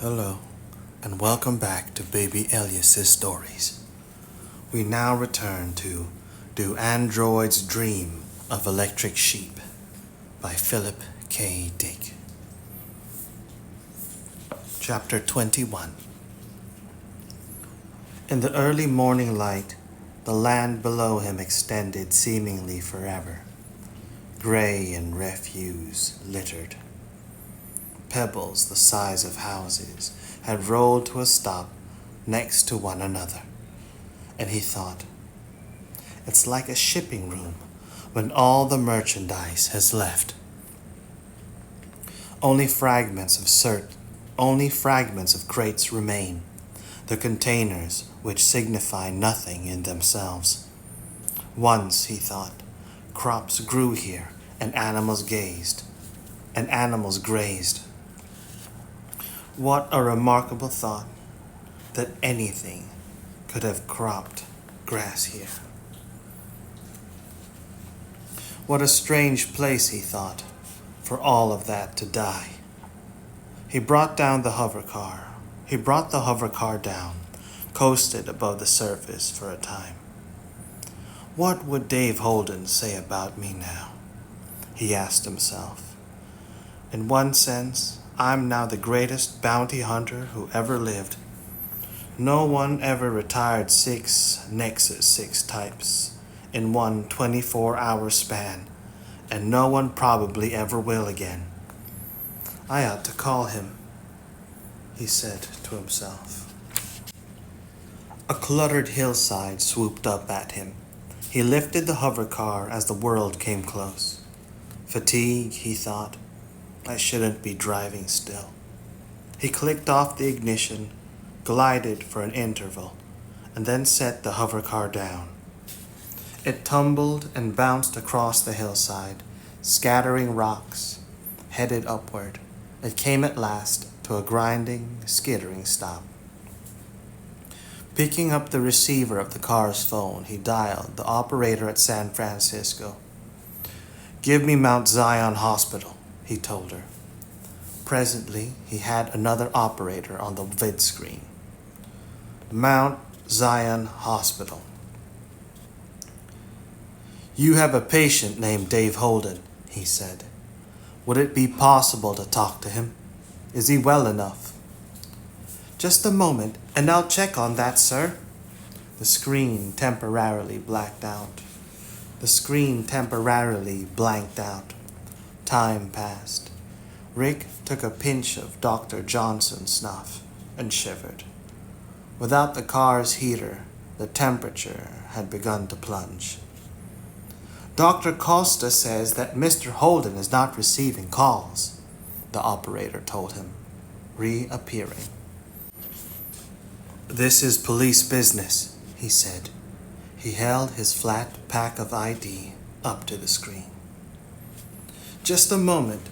Hello, and welcome back to Baby Elias's stories. We now return to Do Androids Dream of Electric Sheep by Philip K. Dick. Chapter 21. In the early morning light, the land below him extended seemingly forever. Gray and refuse littered. Pebbles the size of houses had rolled to a stop next to one another, and he thought, it's like a shipping room when all the merchandise has left. Only fragments of crates remain, the containers which signify nothing in themselves. Once, he thought, crops grew here and animals grazed. What a remarkable thought that anything could have cropped grass here. What a strange place, he thought, for all of that to die. He brought the hover car down, coasted above the surface for a time. What would Dave Holden say about me now? He asked himself. In one sense, I'm now the greatest bounty hunter who ever lived. No one ever retired 6 Nexus 6 types in one 24-hour span, and no one probably ever will again. I ought to call him, he said to himself. A cluttered hillside swooped up at him. He lifted the hover car as the world came close. Fatigue, he thought. I shouldn't be driving still. He clicked off the ignition, glided for an interval, and then set the hover car down. It tumbled and bounced across the hillside, scattering rocks, headed upward. It came at last to a grinding, skittering stop. Picking up the receiver of the car's phone, he dialed the operator at San Francisco. Give me Mount Zion Hospital, he told her. Presently, he had another operator on the vid screen. Mount Zion Hospital. You have a patient named Dave Holden, he said. Would it be possible to talk to him? Is he well enough? Just a moment, and I'll check on that, sir. The screen temporarily blanked out. Time passed. Rick took a pinch of Dr. Johnson's snuff and shivered. Without the car's heater, the temperature had begun to plunge. Dr. Costa says that Mr. Holden is not receiving calls, the operator told him, reappearing. This is police business, he said. He held his flat pack of ID up to the screen. Just a moment.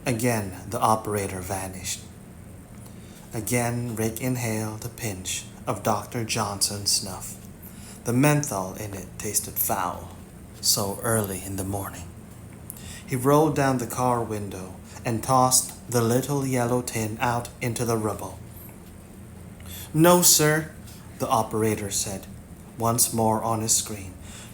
Again, the operator vanished. Again, Rick inhaled a pinch of Dr. Johnson's snuff. The menthol in it tasted foul, so early in the morning. He rolled down the car window and tossed the little yellow tin out into the rubble. No, sir, the operator said, once more on his screen.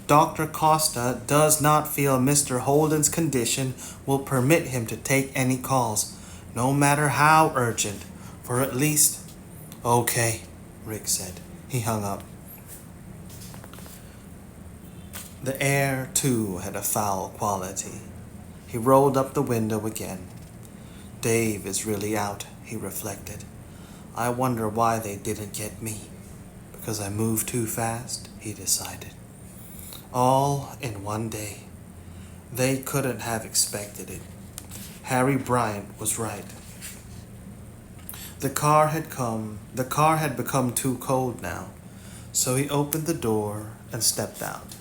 Dr. Costa does not feel Mr. Holden's condition will permit him to take any calls, no matter how urgent, for at least... Okay, Rick said. He hung up. The air, too, had a foul quality. He rolled up the window again. Dave is really out, he reflected. I wonder why they didn't get me. Because I moved too fast, he decided. All in one day. They couldn't have expected it. Harry Bryant was right. The car had become too cold now, so he opened the door and stepped out.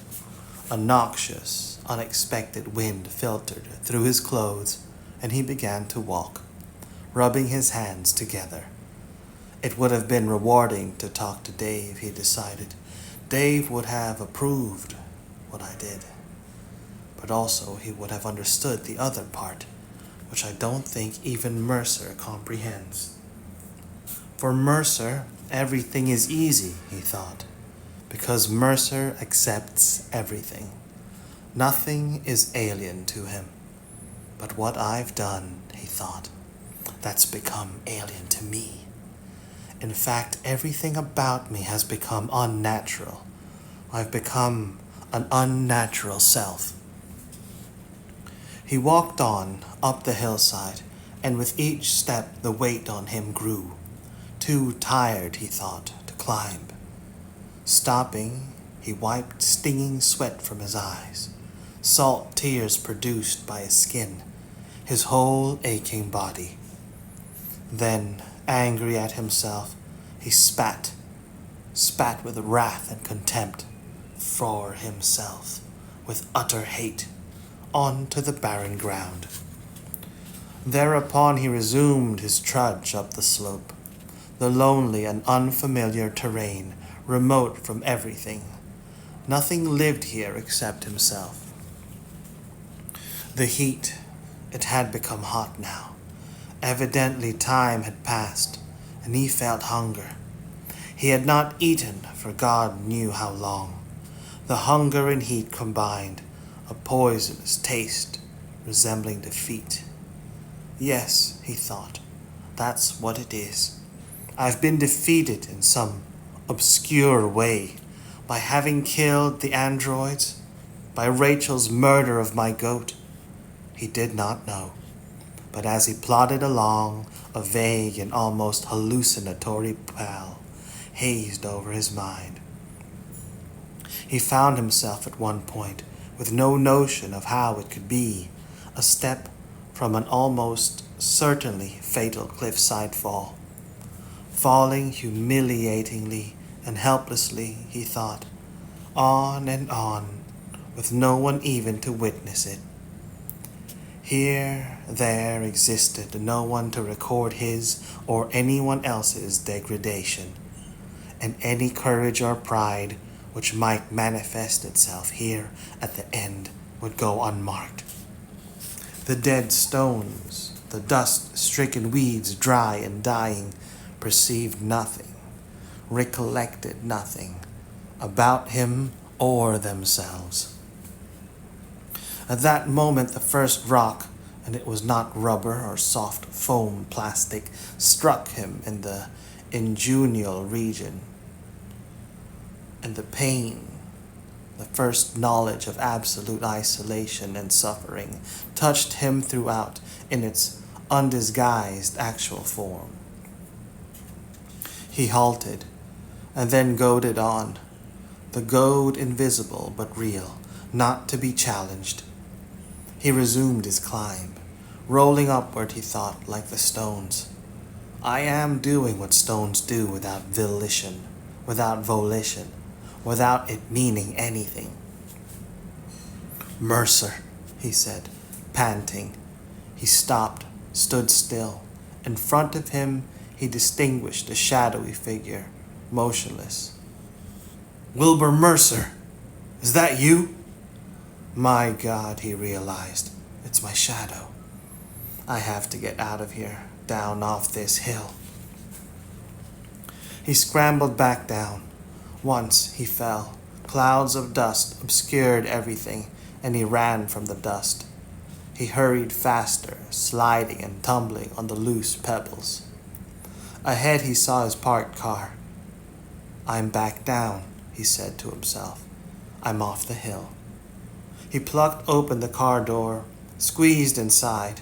A noxious, unexpected wind filtered through his clothes, and he began to walk, rubbing his hands together. It would have been rewarding to talk to Dave, he decided. Dave would have approved what I did. But also he would have understood the other part, which I don't think even Mercer comprehends. For Mercer, everything is easy, he thought, because Mercer accepts everything. Nothing is alien to him. But what I've done, he thought, that's become alien to me. In fact, everything about me has become unnatural. I've become an unnatural self. He walked on up the hillside, and with each step the weight on him grew. Too tired, he thought, to climb. Stopping, he wiped stinging sweat from his eyes, salt tears produced by his skin, his whole aching body. Then, angry at himself, he spat with wrath and contempt for himself, with utter hate, onto the barren ground. Thereupon he resumed his trudge up the slope, the lonely and unfamiliar terrain, remote from everything. Nothing lived here except himself. The heat, it had become hot now. Evidently time had passed, and he felt hunger. He had not eaten for God knew how long. The hunger and heat combined, a poisonous taste resembling defeat. Yes, he thought, that's what it is. I've been defeated in some obscure way by having killed the androids, by Rachel's murder of my goat. He did not know. But as he plodded along, a vague and almost hallucinatory pall hazed over his mind. He found himself at one point, with no notion of how it could be, a step from an almost certainly fatal cliffside fall. Falling humiliatingly and helplessly, he thought, on and on, with no one even to witness it. Here, there existed no one to record his or anyone else's degradation, and any courage or pride which might manifest itself here at the end would go unmarked. The dead stones, the dust-stricken weeds dry and dying, perceived nothing, recollected nothing about him or themselves. At that moment the first rock, and it was not rubber or soft foam plastic, struck him in the inguinal region. And the pain, the first knowledge of absolute isolation and suffering, touched him throughout in its undisguised actual form. He halted, and then goaded on, the goad invisible but real, not to be challenged. He resumed his climb, rolling upward, he thought, like the stones. I am doing what stones do without volition, without it meaning anything. Mercer, he said, panting. He stopped, stood still. In front of him, he distinguished a shadowy figure, motionless. Wilbur Mercer, is that you? My God, he realized, it's my shadow. I have to get out of here, down off this hill. He scrambled back down. Once he fell. Clouds of dust obscured everything, and he ran from the dust. He hurried faster, sliding and tumbling on the loose pebbles. Ahead he saw his parked car. I'm back down, he said to himself. I'm off the hill. He plucked open the car door, squeezed inside.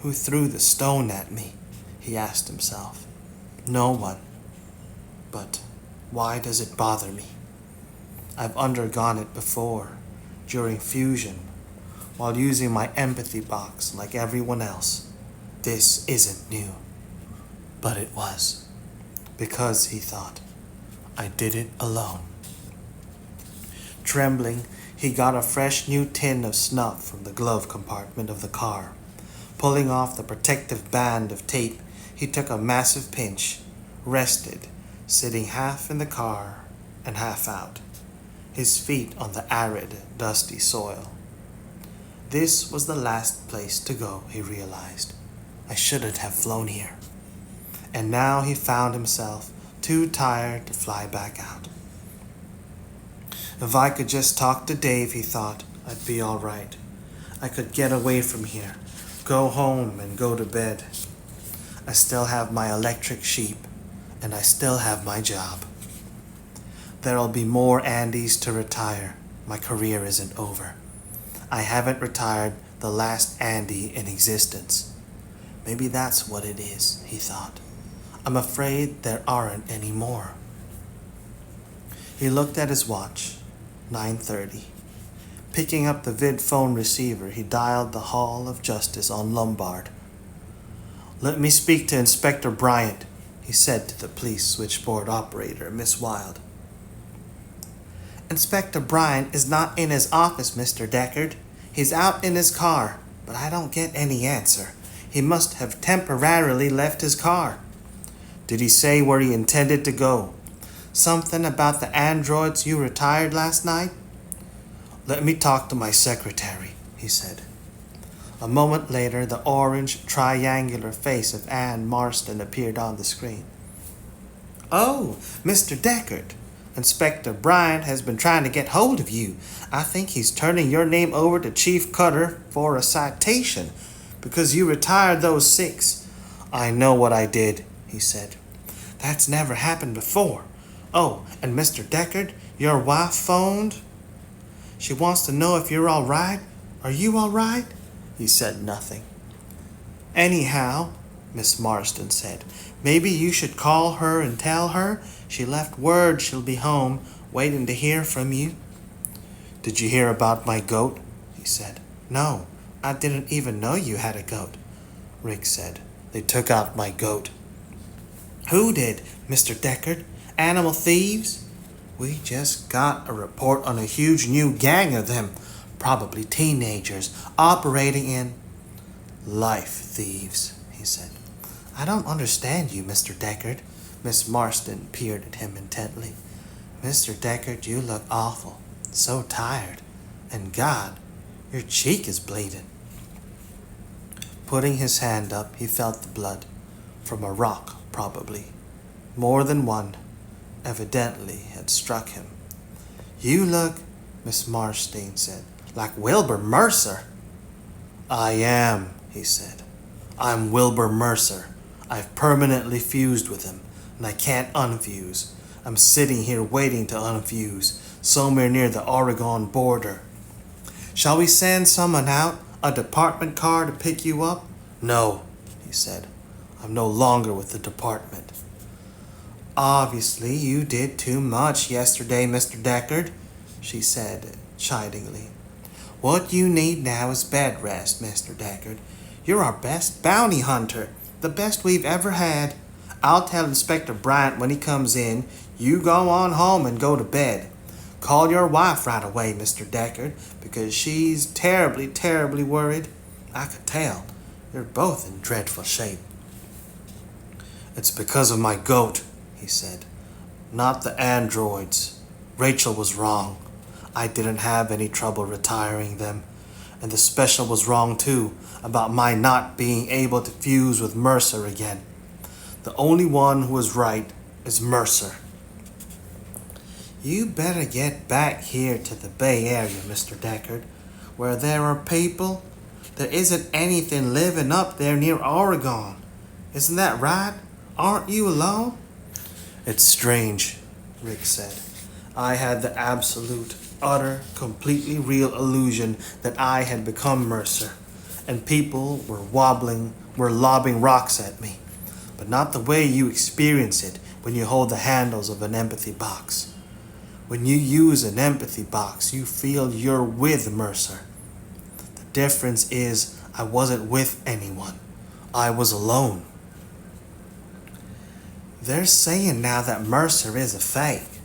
Who threw the stone at me? He asked himself. No one. But why does it bother me? I've undergone it before, during fusion, while using my empathy box like everyone else. This isn't new. But it was. Because, he thought, I did it alone. Trembling, he got a fresh new tin of snuff from the glove compartment of the car. Pulling off the protective band of tape, he took a massive pinch, rested, sitting half in the car and half out, his feet on the arid, dusty soil. This was the last place to go, he realized. I shouldn't have flown here. and now he found himself too tired to fly back out. If I could just talk to Dave, he thought, I'd be all right. I could get away from here, go home and go to bed. I still have my electric sheep, and I still have my job. There'll be more Andys to retire. My career isn't over. I haven't retired the last Andy in existence. Maybe that's what it is, he thought. I'm afraid there aren't any more. He looked at his watch, 9:30. Picking up the vid phone receiver, he dialed the Hall of Justice on Lombard. Let me speak to Inspector Bryant, he said to the police switchboard operator, Miss Wilde. Inspector Bryant is not in his office, Mr. Deckard. He's out in his car, but I don't get any answer. He must have temporarily left his car. Did he say where he intended to go? Something about the androids you retired last night? Let me talk to my secretary, he said. A moment later, the orange, triangular face of Anne Marston appeared on the screen. Oh, Mr. Deckard, Inspector Bryant has been trying to get hold of you. I think he's turning your name over to Chief Cutter for a citation because you retired those 6. I know what I did, he said. That's never happened before. Oh, and Mr. Deckard, your wife phoned? She wants to know if you're all right. Are you all right? He said nothing. Anyhow, Miss Marston said, maybe you should call her and tell her she left word she'll be home waiting to hear from you. Did you hear about my goat? He said. No, I didn't even know you had a goat, Rick said. They took out my goat. Who did, Mr. Deckard? Animal thieves? We just got a report on a huge new gang of them, probably teenagers, operating in life thieves, he said. I don't understand you, Mr. Deckard. Miss Marston peered at him intently. Mr. Deckard, you look awful, so tired, and God, your cheek is bleeding. Putting his hand up, he felt the blood, from a rock, probably. More than one, evidently, had struck him. You look, Miss Marston said, like Wilbur Mercer. I am, he said. I'm Wilbur Mercer. I've permanently fused with him, and I can't unfuse. I'm sitting here waiting to unfuse, somewhere near the Oregon border. Shall we send someone out, a department car to pick you up? No, he said. I'm no longer with the department. Obviously, you did too much yesterday, Mr. Deckard, she said chidingly. What you need now is bed rest, Mr. Deckard. You're our best bounty hunter, the best we've ever had. I'll tell Inspector Bryant when he comes in, you go on home and go to bed. Call your wife right away, Mr. Deckard, because she's terribly, terribly worried. I could tell. You're both in dreadful shape. It's because of my goat, he said. Not the androids. Rachel was wrong. I didn't have any trouble retiring them. And the special was wrong too, about my not being able to fuse with Mercer again. The only one who was right is Mercer. You better get back here to the Bay Area, Mr. Deckard, where there are people. There isn't anything living up there near Oregon. Isn't that right? Aren't you alone? It's strange, Rick said. I had the absolute, utter, completely real illusion that I had become Mercer, and people were lobbing rocks at me, but not the way you experience it when you hold the handles of an empathy box. When you use an empathy box, you feel you're with Mercer. The difference is I wasn't with anyone. I was alone. They're saying now that Mercer is a fake.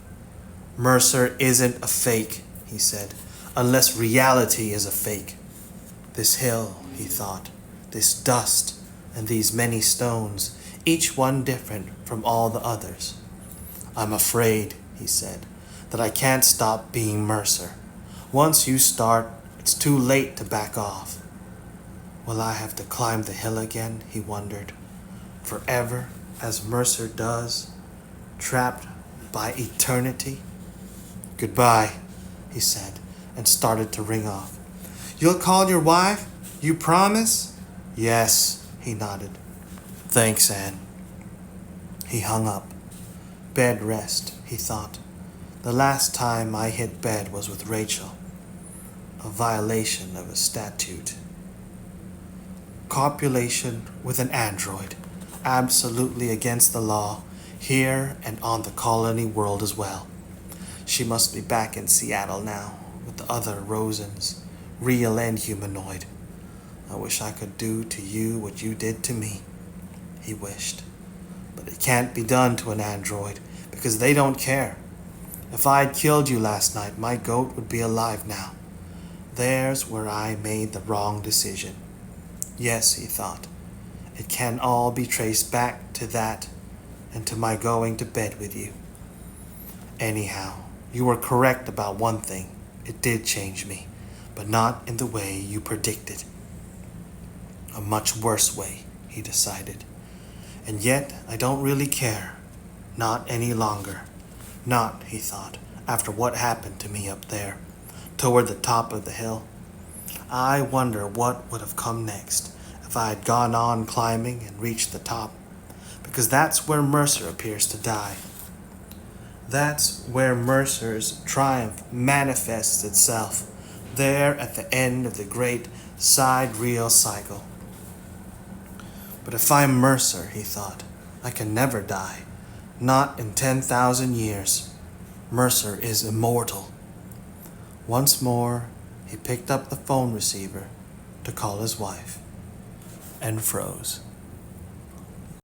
Mercer isn't a fake, he said, unless reality is a fake. This hill, he thought, this dust, and these many stones, each one different from all the others. I'm afraid, he said, that I can't stop being Mercer. Once you start, it's too late to back off. Will I have to climb the hill again, he wondered. Forever as Mercer does, trapped by eternity? Goodbye, he said, and started to ring off. You'll call your wife? You promise? Yes, he nodded. Thanks, Anne. He hung up. Bed rest, he thought. The last time I hit bed was with Rachel. A violation of a statute. Copulation with an android. Absolutely against the law, here and on the colony world as well. She must be back in Seattle now, with the other Rosens, real and humanoid. I wish I could do to you what you did to me, he wished. But it can't be done to an android, because they don't care. If I'd killed you last night, my goat would be alive now. There's where I made the wrong decision. Yes, he thought, it can all be traced back to that and to my going to bed with you. Anyhow, you were correct about one thing. It did change me, but not in the way you predicted. A much worse way, he decided. And yet, I don't really care. Not any longer. Not, he thought, after what happened to me up there, toward the top of the hill. I wonder what would have come next if I had gone on climbing and reached the top, because that's where Mercer appears to die. That's where Mercer's triumph manifests itself, there at the end of the great sidereal cycle. But if I'm Mercer, he thought, I can never die. Not in 10,000 years. Mercer is immortal. Once more, he picked up the phone receiver to call his wife and froze.